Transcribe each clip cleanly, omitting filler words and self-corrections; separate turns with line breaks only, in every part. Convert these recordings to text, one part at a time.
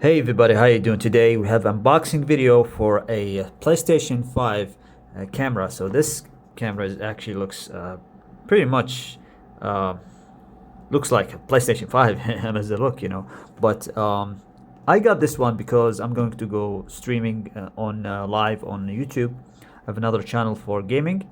Hey everybody, how you doing today? We have unboxing video for a PlayStation 5 camera. So this camera actually looks pretty much uh, looks like a PlayStation 5 as a look, But I got this one because I'm going to go streaming on live on YouTube. I have another channel for gaming,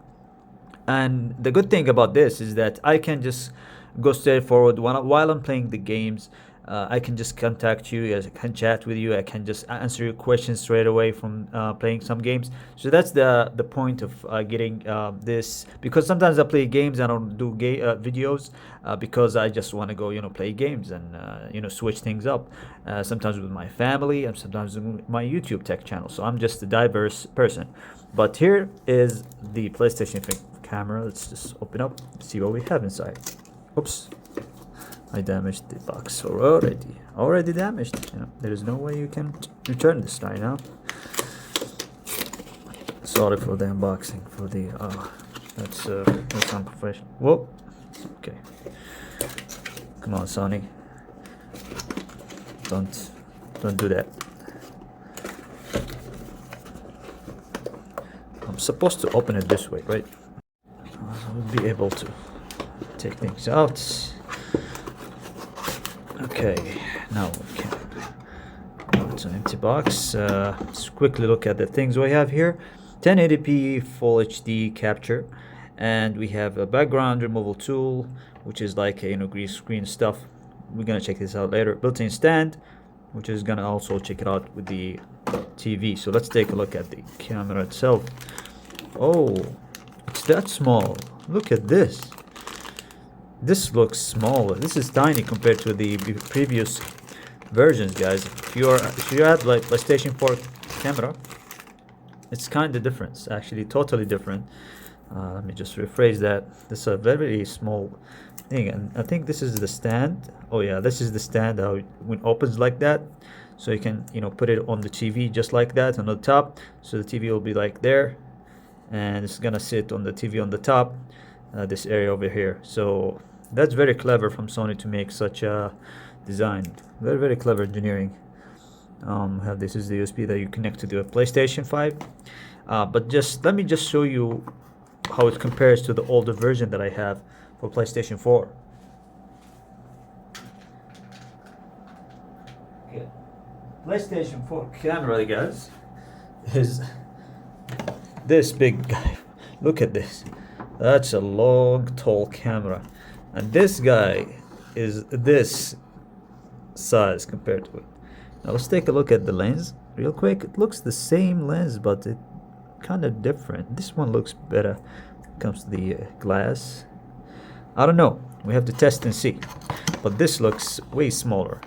and the good thing about this is that I can just go straight forward while I'm playing the games. I can just contact you, I can chat with you, I can just answer your questions straight away from playing some games. So that's the point of getting this, because sometimes I play games and I don't do videos because I just want to go, play games and switch things up. Sometimes with my family and sometimes with my YouTube tech channel. So I'm just a diverse person. But here is the PlayStation camera. Let's just open up, see what we have inside. Oops, I damaged the box already damaged. There is no way you can return this right now. Sorry for the unboxing, for the that's unprofessional. Whoa. Okay, come on, Sony, don't do that. I'm supposed to open it this way, right? I'll be able to take things out. Okay, now we can. It's an empty box. Let's quickly look at the things we have here. 1080p Full HD capture, and we have a background removal tool, which is like a green screen stuff. We're gonna check this out later. Built-in stand, which is gonna also check it out with the TV. So let's take a look at the camera itself. Oh, it's that small. Look at this. This looks small. This is tiny compared to the previous versions, guys. If you have like PlayStation 4 camera, it's kind of different. It's actually totally different. Let me just rephrase that. This is a very small thing, and I think this is the stand. Oh yeah, this is the stand. How it opens like that, so you can put it on the TV just like that on the top. So the TV will be like there, and it's gonna sit on the TV on the top, this area over here. So that's very clever from Sony to make such a design. Very clever engineering. Have this is the USB that you connect to the PlayStation 5. But let me just show you how it compares to the older version that I have for PlayStation 4. Okay. PlayStation 4 camera, guys, is this big guy. Look at this. That's a long, tall camera, and this guy is this size compared to it. Now let's take a look at the lens real quick. It looks the same lens, but it kind of different. This one looks better when it comes to the glass. I don't know. We have to test and see. But this looks way smaller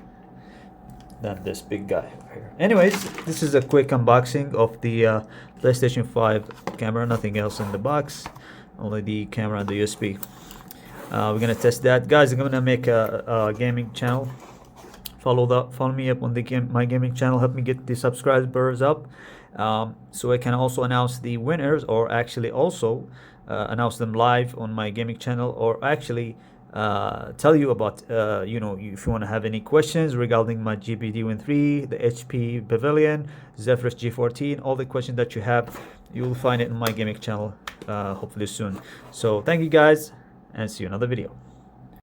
than this big guy over here. Anyways, this is a quick unboxing of the PlayStation 5 camera. Nothing else in the box, only the camera and the USB. We're gonna test that, guys. I'm gonna make a gaming channel. Follow me up on my gaming channel. Help me get the subscribers up, so I can also announce the winners, or actually also announce them live on my gaming channel, or actually tell you about if you want to have any questions regarding my GBD Win 3, the HP Pavilion, Zephyrus G14, all the questions that you have, you will find it in my gaming channel hopefully soon. So thank you guys, and see you in another video.